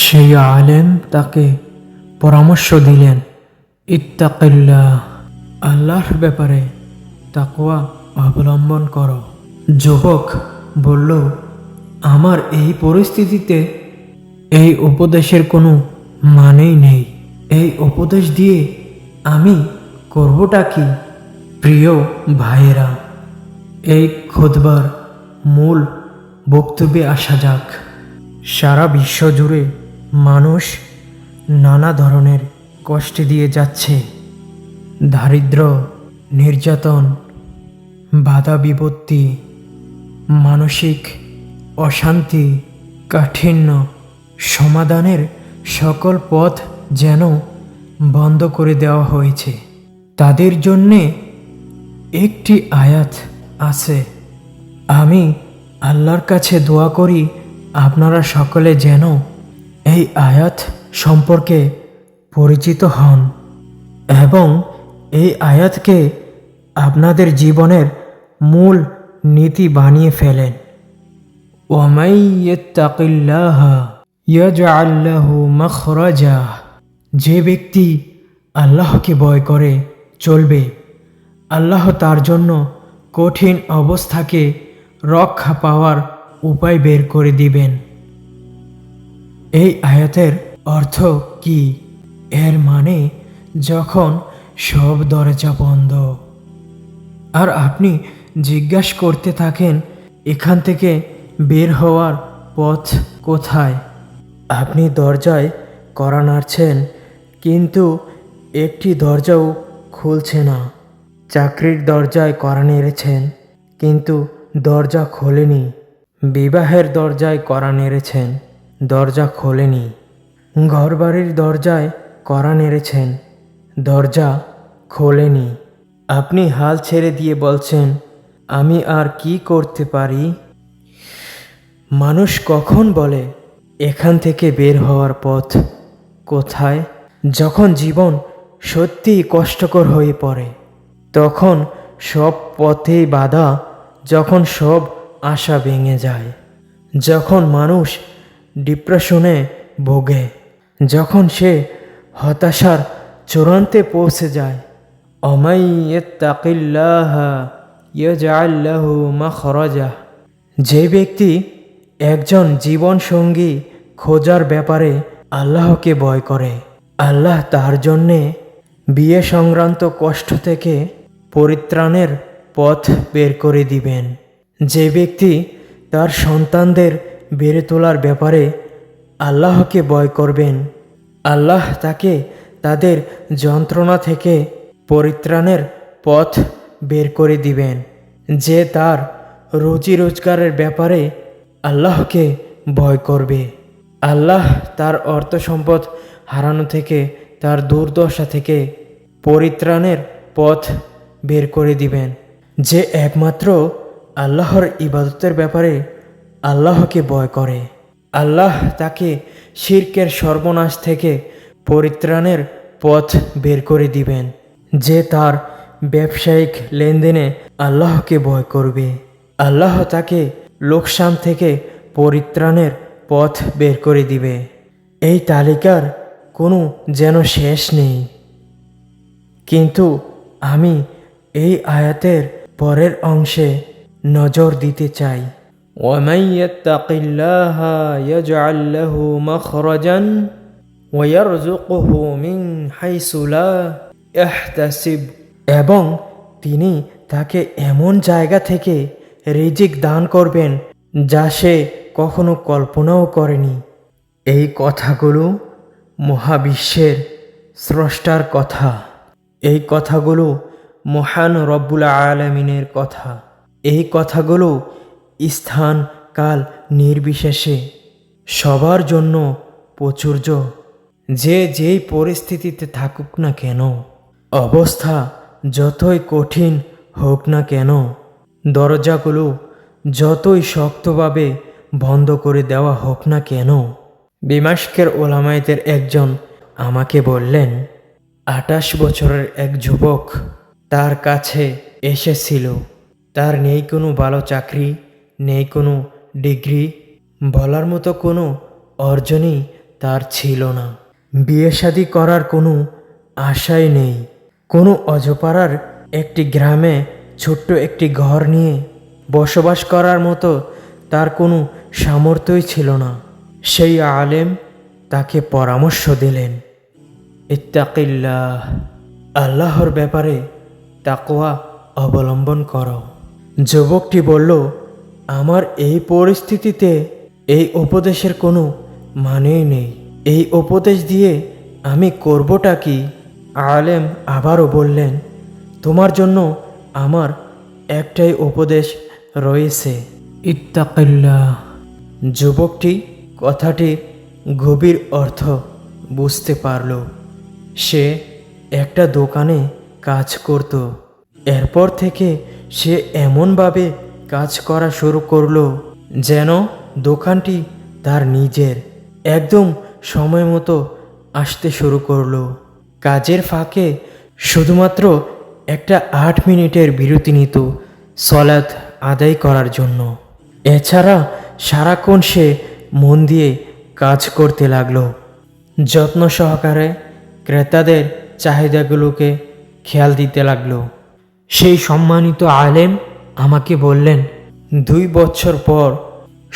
সেই আলেম তাকে পরামর্শ দিলেন, ইত্তাকিল্লাহ, আল্লাহর ব্যাপারে তাকওয়া অবলম্বন করো। যুবক বলল, আমার এই পরিস্থিতিতে এই উপদেশের কোনো মানেই নেই। এই উপদেশ দিয়ে আমি করবটা কি? প্রিয় ভাইয়েরা, এই খুতবার মূল বক্তব্যে আসা যাক। সারা বিশ্ব জুড়ে মানুষ নানা ধরনের কষ্টে দিয়ে যাচ্ছে। দারিদ্র, নির্যাতন, বাধা বিপত্তি, মানসিক অশান্তি, কাঠিন্য, সমাধানের সকল পথ যেন বন্ধ করে দেওয়া হয়েছে। তাদের জন্যে একটি আয়াত আছে। আমি আল্লাহর কাছে দোয়া করি আপনারা সকলে যেন এই আয়াত সম্পর্কে পরিচিত হন এবং এই আয়াতকে আপনাদের জীবনের মূল নীতি বানিয়ে ফেলেন। ওয়ামাই ইয়াত্তাকিল্লাহা ইয়াজআল লাহু মাখরাজা, যে ব্যক্তি আল্লাহকে ভয় করে চলবে, আল্লাহ তার জন্য কঠিন অবস্থাকে রক্ষা পাওয়ার উপায় বের করে দিবেন। এই আয়াতের অর্থ কি? এর মানে যখন সব দরজা বন্ধ আর আপনি জিজ্ঞাসা করতে থাকেন এখান থেকে বের হওয়ার পথ কোথায়, আপনি দরজায় কড়া নাড়ছেন কিন্তু একটি দরজাও খুলছে না। চাকরির দরজায় কড়া নেড়েছেন কিন্তু দরজা খোলেনি। বিবাহের দরজায় কড়া নেড়েছেন, দরজা খোলেনি। ঘরবাড়ির দরজায় কড়া নেড়েছেন, দরজা খোলেনি। আপনি হাল ছেড়ে দিয়ে বলছেন, আমি আর কি করতে পারি? মানুষ কখন বলে এখান থেকে বের হওয়ার পথ কোথায়? যখন জীবন সত্যিই কষ্টকর হয়ে পড়ে, তখন সব পথেই বাধা, যখন সব আশা ভেঙে যায়, যখন মানুষ ডিপ্রেশনে ভোগে, যখন সে হতাশার চূড়ান্তে পৌঁছে যায়। ওয়ামাই ইয়াত্তাকিল্লাহা ইয়াজআল লাহু মাখরাজা, যে ব্যক্তি একজন জীবন সঙ্গী খোঁজার ব্যাপারে আল্লাহকে ভয় করে, আল্লাহ তার জন্যে বিয়ে সংক্রান্ত কষ্ট থেকে পরিত্রাণের পথ বের করে দিবেন। যে ব্যক্তি তার সন্তানদের বেড়ে তোলার ব্যাপারে আল্লাহকে ভয় করবেন, আল্লাহ তাকে তাদের যন্ত্রণা থেকে পরিত্রাণের পথ বের করে দিবেন। যে তার রুজি রোজগারের ব্যাপারে আল্লাহকে ভয় করবে, আল্লাহ তার অর্থ সম্পদ হারানো থেকে, তার দুর্দশা থেকে পরিত্রাণের পথ বের করে দিবেন। যে একমাত্র আল্লাহর ইবাদতের ব্যাপারে আল্লাহকে ভয় করে, আল্লাহ তাকে শিরকের সর্বনাশ থেকে পরিত্রাণের পথ বের করে দিবেন। যে তার ব্যবসায়িক লেনদেনে আল্লাহকে ভয় করবে, আল্লাহ তাকে লোকসান থেকে পরিত্রাণের পথ বের করে দিবে। এই তালিকার কোনো যেন শেষ নেই। কিন্তু আমি এই আয়াতের পরের অংশে নজর দিতে চাই। ওয়ামান ইয়াত্তাকিল্লাহা ইয়াজআল লাহু মাখরাজান ওয়া ইয়ারযুকহু মিন হাইসু লা ইয়াহতাসিব, এবং তিনি তাকে এমন জায়গা থেকে রিজিক দান করবেন যা সে কখনো কল্পনাও করেনি। এই কথাগুলো মহাবিশ্বের স্রষ্টার কথা। এই কথাগুলো মহান রব্বুল আলামিনের কথা। এই কথাগুলো স্থান কাল নির্বিশেষে সবার জন্য প্রযোজ্য। যে যেই পরিস্থিতিতে থাকুক না কেন, অবস্থা যতই কঠিন হোক না কেন, দরজাগুলো যতই শক্তভাবে বন্ধ করে দেওয়া হোক না কেন। দিমাশকের ওলামায়েদের একজন আমাকে বললেন, 28 বছরের এক যুবক তার কাছে এসেছিল। তার নেই কোনো ভালো চাকরি, নেই কোনো ডিগ্রি, বলার মতো কোনো অর্জনই তার ছিল না। বিয়ে শাদী করার কোনো আশাই নেই। কোনো অজপাড়ার একটি গ্রামে ছোট্ট একটি ঘর নিয়ে বসবাস করার মতো তার কোনো সামর্থ্যই ছিল না। সেই আলেম তাকে পরামর্শ দিলেন, ইত্তাকিল্লাহ, আল্লাহর ব্যাপারে তাকওয়া অবলম্বন করো। যুবকটি বলল, আমার এই পরিস্থিতিতে এই উপদেশের কোনো মানেই নেই। এই উপদেশ দিয়ে আমি করবটা কি? আলেম আবারও বললেন, তোমার জন্য আমার একটাই উপদেশ রয়েছে, ইত্তাকিল্লাহ। যুবকটি কথাটির গভীর অর্থ বুঝতে পারল। সে একটা দোকানে কাজ করত। এরপর থেকে সে এমনভাবে কাজ করা শুরু করলো যেন দোকানটি তার নিজের। একদম সময় মতো আসতে শুরু করলো। কাজের ফাঁকে শুধুমাত্র একটা 8 মিনিটের বিরতি নিত সলাত আদায় করার জন্য। এছাড়া সারাক্ষণ সে মন দিয়ে কাজ করতে লাগলো, যত্ন সহকারে ক্রেতাদের চাহিদাগুলোকে খেয়াল দিতে লাগলো। সেই সম্মানিত আলেম আমাকে বললেন, 2 বছর পর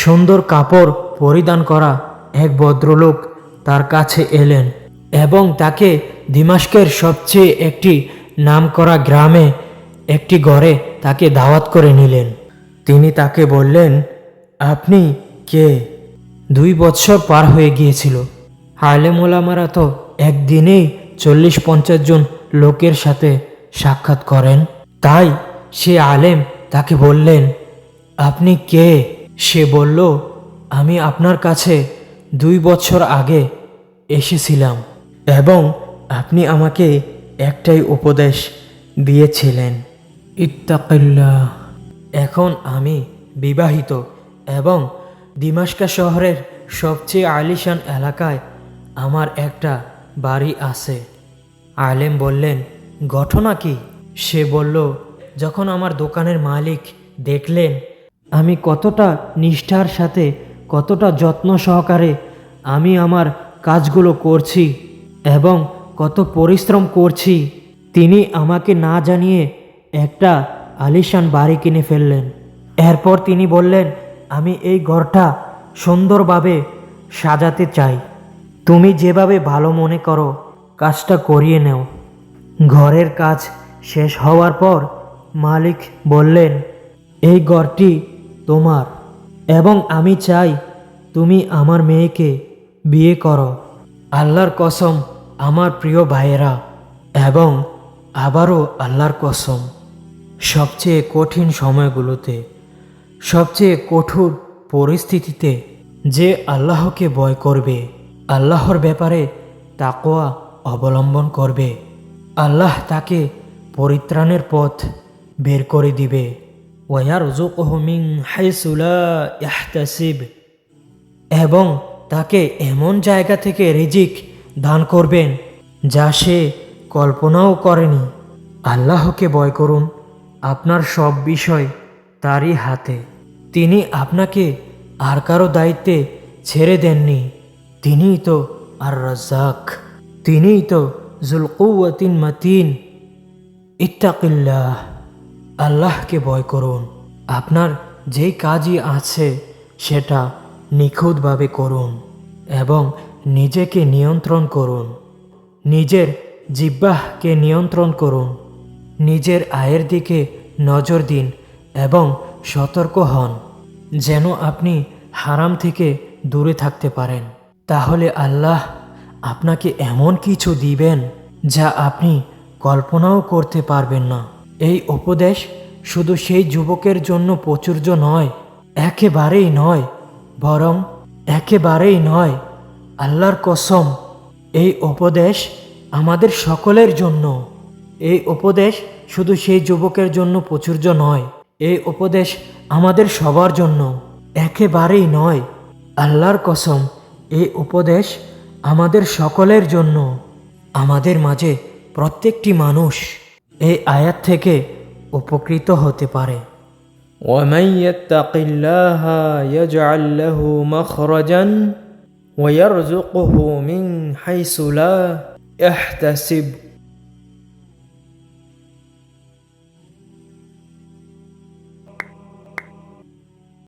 সুন্দর কাপড় পরিধান করা এক ভদ্রলোক তার কাছে এলেন এবং তাকে দিমাশকের সবচেয়ে একটি নামকরা গ্রামে একটি ঘরে তাকে দাওয়াত করে নিলেন। তিনি তাকে বললেন, আপনি কে? 2 বছর পার হয়ে গিয়েছিল। আলেম ওলামারা তো একদিনেই 40-50 জন লোকের সাথে সাক্ষাৎ করেন। তাই সে আলেম তাকে বললেন, আপনি কে? সে বলল, আমি আপনার কাছে 2 বছর আগে এসেছিলাম এবং আপনি আমাকে একটাই উপদেশ দিয়েছিলেন, ইত্তাকিল্লাহ। এখন আমি বিবাহিত এবং দিমাশকা শহরের সবচেয়ে আলিশান এলাকায় আমার একটা বাড়ি আছে। আলেম বললেন, ঘটনা কি? সে বলল, যখন আমার দোকানের মালিক দেখলেন আমি কতটা নিষ্ঠার সাথে, কতটা যত্ন সহকারে আমি আমার কাজগুলো করছি এবং কত পরিশ্রম করছি, তিনি আমাকে না জানিয়ে একটা আলিশান বাড়ি কিনে ফেললেন। এরপর তিনি বললেন, আমি এই ঘরটা সুন্দরভাবে সাজাতে চাই, তুমি যেভাবে ভালো মনে করো কাজটা করিয়ে নেও। ঘরের কাজ শেষ হওয়ার পর মালিক বললেন, এই ঘরটি তোমার এবং আমি চাই তুমি আমার মেয়েকে বিয়ে করো। আল্লাহর কসম আমার প্রিয় ভাইয়েরা, এবং আবারও আল্লাহর কসম, সবচেয়ে কঠিন সময়গুলোতে, সবচেয়ে কঠোর পরিস্থিতিতে যে আল্লাহকে ভয় করবে, আল্লাহর ব্যাপারে তাকওয়া অবলম্বন করবে, আল্লাহ তাকে পরিত্রাণের পথ বের করে দিবে। ওয়ারযুকহু মিন হাইসু লা ইয়াহতাসিব, এবং তাকে এমন জায়গা থেকে রিজিক দান করবেন যা সে কল্পনাও করেনি। আল্লাহকে ভয় করুন, আপনার সব বিষয় তারই হাতে। তিনি আপনাকে আর কারো দায়িত্বে ছেড়ে দেননি। তিনিই তো আর রাজ্জাক, তিনিই তো যুল কুওয়াতিন মাতিন। ইত্তাকিল্লাহ, আল্লাহকে ভয় করুন। আপনার যেই কাজই আছে সেটা নিখুঁতভাবে করুন এবং নিজেকে নিয়ন্ত্রণ করুন। নিজের জিহ্বাকে নিয়ন্ত্রণ করুন। নিজের আয়ের দিকে নজর দিন এবং সতর্ক হন যেন আপনি হারাম থেকে দূরে থাকতে পারেন। তাহলে আল্লাহ আপনাকে এমন কিছু দিবেন যা আপনি কল্পনাও করতে পারবেন না। এই উপদেশ শুধু সেই যুবকের জন্য প্রযোজ্য নয়, একেবারেই নয়, বরং একেবারেই নয়। আল্লাহর কসম, এই উপদেশ আমাদের সকলের জন্য। এই উপদেশ শুধু সেই যুবকের জন্য প্রযোজ্য নয়, এই উপদেশ আমাদের সবার জন্য, একেবারেই নয়। আল্লাহর কসম, এই উপদেশ আমাদের সকলের জন্য। আমাদের মাঝে প্রত্যেকটি মানুষ এই আয়াত থেকে উপকৃত হতে পারে। وَمَن يَتَّقِ اللَّهَ يَجْعَل لَّهُ مَخْرَجًا ويرزقه من حيث لا يحتسب